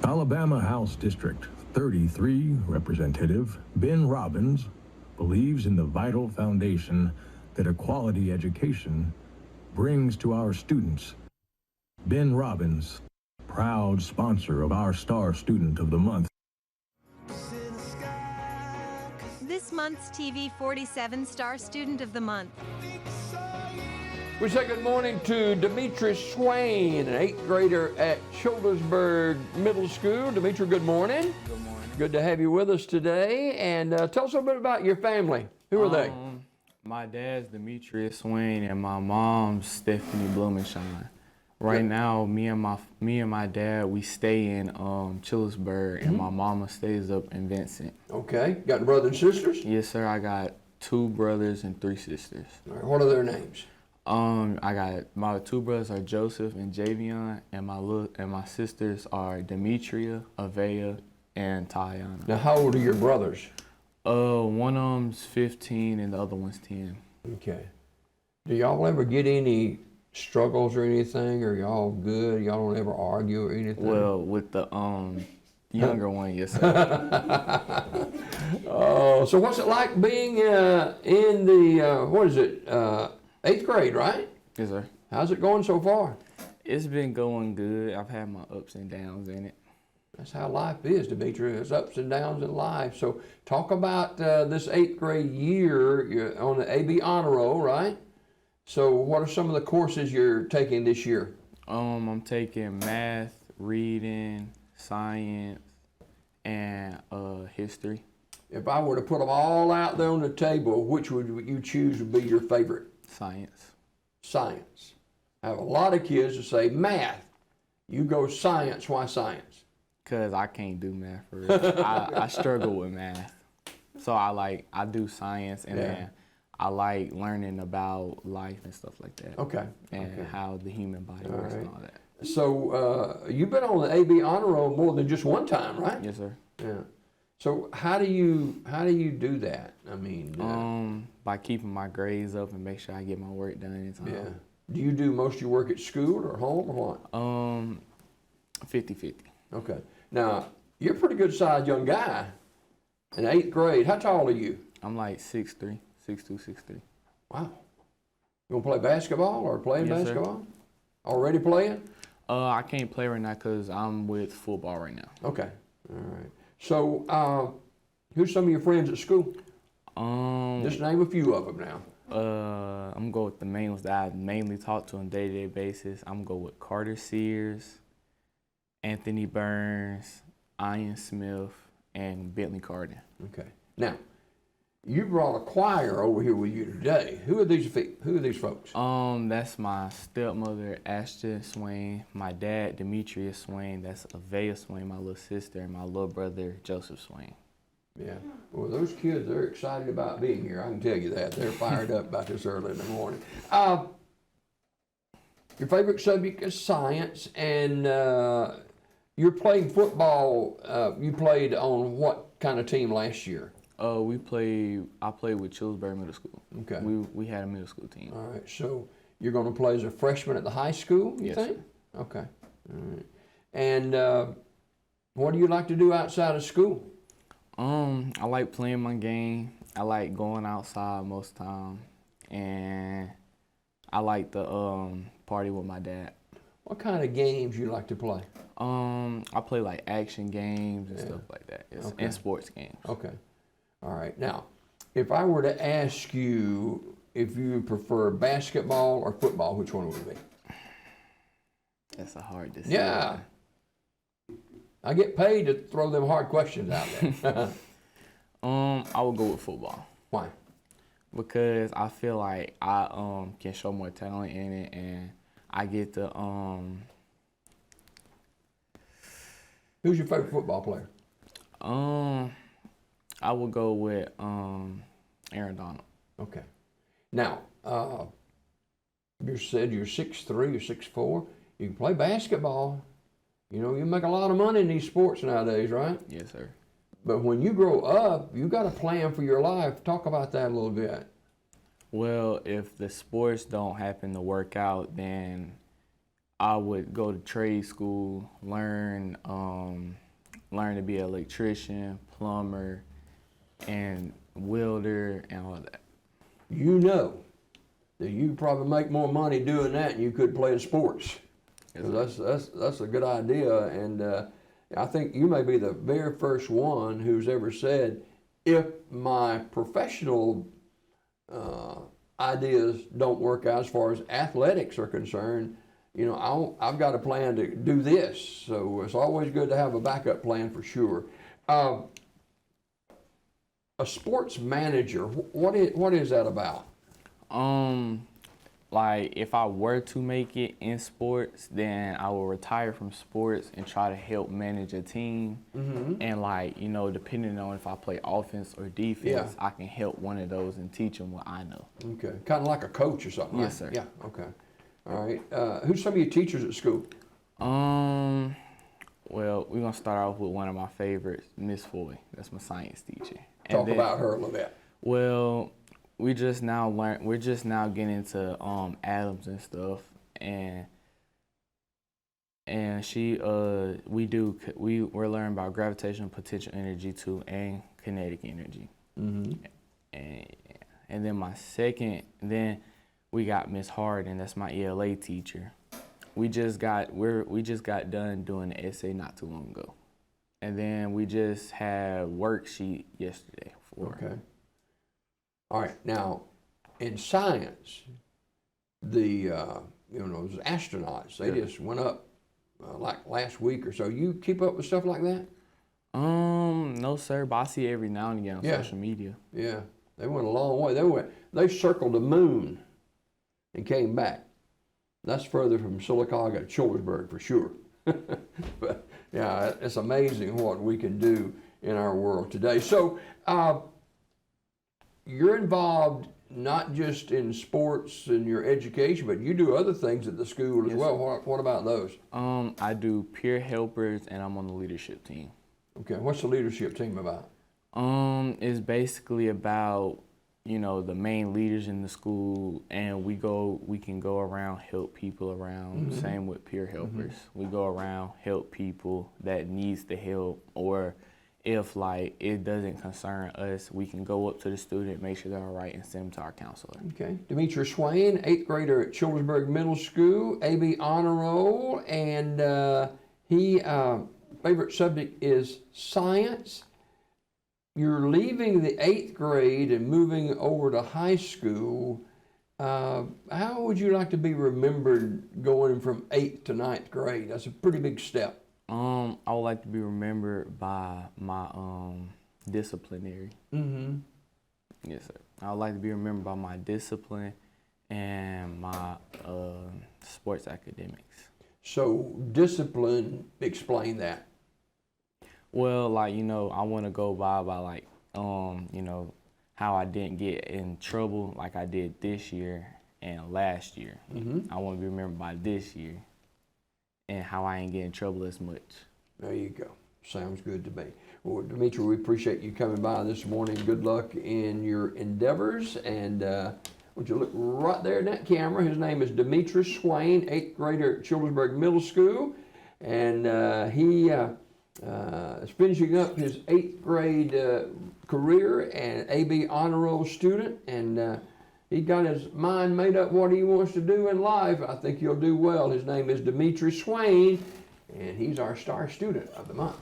Alabama House District 33 Representative Ben Robbins believes in the vital foundation that a quality education brings to our students. Ben Robbins, proud sponsor of our Star Student of the Month. This month's TV 47 Star Student of the Month. We say good morning to Demetri Swain, an 8th grader at Childersburg Middle School. Demetri, good morning. Good morning. Good to have you with us today. And tell us a little bit about your family. Who are they? My dad's Demetri Swain and my mom's Stephanie Blumenshine. Right now, me and my dad, we stay in Childersburg, and my mama stays up in Vincent. Okay. Got brothers and sisters? Yes, sir. I got 2 brothers and 3 sisters. All right. What are their names? I got my 2 brothers are Joseph and Javion, and my sisters are Demetria, Avea, and Tayana. Now, how old are your brothers? One of them's 15 and the other one's 10. Okay. Do y'all ever get any struggles or anything? Are y'all good? Y'all don't ever argue or anything? Well, with the younger one, yes, sir. Oh, so what's it like being in the 8th grade, right? Yes, sir. How's it going so far? It's been going good. I've had my ups and downs in it. That's how life is, Demetri. There's ups and downs in life. So talk about this 8th grade year. You're on the AB Honor Roll, right? So what are some of the courses you're taking this year? I'm taking math, reading, science, and history. If I were to put them all out there on the table, which would you choose would be your favorite? Science. Science. I have a lot of kids that say math. You go science. Why science? Because I can't do math for real. I struggle with math. So I do science, and then I like learning about life and stuff like that. Okay. And how the human body works and all that. So you've been on the AB Honor Roll more than just one time, right? Yes, sir. Yeah. So how do you do that? I mean, by keeping my grades up and make sure I get my work done in time. Yeah. Do you do most of your work at school or home or what? 50-50. Okay. Now you're a pretty good sized young guy in 8th grade. How tall are you? I'm like 6'3", 6'2", 6'3". Wow. You gonna play basketball or playing basketball? Sir. Already playing? I can't play right now because I'm with football right now. Okay. All right. So, who's some of your friends at school? Just name a few of them now. I'm going with the main ones that I mainly talk to on a day-to-day basis. I'm going with Carter Sears, Anthony Burns, Ian Smith, and Bentley Carden. Okay. Now, you brought a choir over here with you today. Who are these folks? That's my stepmother, Ashton Swain, my dad, Demetri Swain, that's Avea Swain, my little sister, and my little brother, Joseph Swain. Yeah. Well, those kids, they're excited about being here. I can tell you that. They're fired up about this early in the morning. Your favorite subject is science, and you're playing football. You played on what kind of team last year? I played with Childersburg Middle School. Okay. We had a middle school team. All right. So you're going to play as a freshman at the high school, you yes, think? Sir. Okay. All right. And what do you like to do outside of school? I like playing my game. I like going outside most of the time, and I like to party with my dad. What kind of games you like to play? I play like action games and stuff like that, and sports games. Okay. All right. Now, if I were to ask you if you prefer basketball or football, which one would it be? That's a hard decision. Yeah. I get paid to throw them hard questions out there. I would go with football. Why? Because I feel like I can show more talent in it, and I get to Who's your favorite football player? I would go with Aaron Donald. Okay. Now, you said you're 6'3", or 6'4". You can play basketball. You know, you make a lot of money in these sports nowadays, right? Yes, sir. But when you grow up, you got a plan for your life. Talk about that a little bit. Well, if the sports don't happen to work out, then I would go to trade school, learn to be an electrician, plumber, and welder, and all that. You know that you probably make more money doing that than you could playing sports. 'Cause that's a good idea, and I think you may be the very first one who's ever said, if my professional ideas don't work out as far as athletics are concerned, you know, I've got a plan to do this. So it's always good to have a backup plan for sure. A sports manager, what is that about? Like if I were to make it in sports, then I will retire from sports and try to help manage a team. And like, you know, depending on if I play offense or defense, I can help one of those and teach them what I know. Okay, kind of like a coach or something, right? Yes, sir. Yeah, okay. All right. Who's some of your teachers at school? Well, we're gonna start off with one of my favorites, Miss Foy. That's my science teacher. Talk about her a little bit. Well, we're just now getting into atoms and stuff, and we're learning about gravitational potential energy too, and kinetic energy. And then we got Miss Harden. That's my ELA teacher. We just got done doing the essay not too long ago, and then we just had worksheet yesterday for. Okay. All right. Now, in science, those astronauts, they just went up like last week or so. You keep up with stuff like that? No, sir, but I see it every now and again on social media. Yeah, they went a long way. They circled the moon and came back. That's further from Silicaga to Childersburg for sure. But yeah, it's amazing what we can do in our world today. So you're involved not just in sports and your education, but you do other things at the school as well. What about those? I do peer helpers, and I'm on the leadership team. Okay, what's the leadership team about? It's basically about, you know, the main leaders in the school, and we can go around, help people around. Same with peer helpers. We go around, help people that needs the help, or if like it doesn't concern us, we can go up to the student, make sure they're all right, and send them to our counselor. Okay. Demetri Swain, 8th grader at Childersburg Middle School, AB Honor Roll, and he favorite subject is science. You're leaving the 8th grade and moving over to high school. How would you like to be remembered going from 8th to 9th grade? That's a pretty big step. I would like to be remembered by my disciplinary. Yes, sir. I would like to be remembered by my discipline and my sports academics. So discipline, explain that. Well, like, you know, I want to go by like, you know, how I didn't get in trouble like I did this year and last year. I want to be remembered by this year and how I ain't get in trouble as much. There you go. Sounds good to me. Well, Demetri, we appreciate you coming by this morning. Good luck in your endeavors. And would you look right there in that camera? His name is Demetri Swain, 8th grader at Childersburg Middle School. And he is finishing up his 8th grade career and AB Honor Roll student. And he got his mind made up what he wants to do in life. I think he'll do well. His name is Demetri Swain, and he's our star student of the month.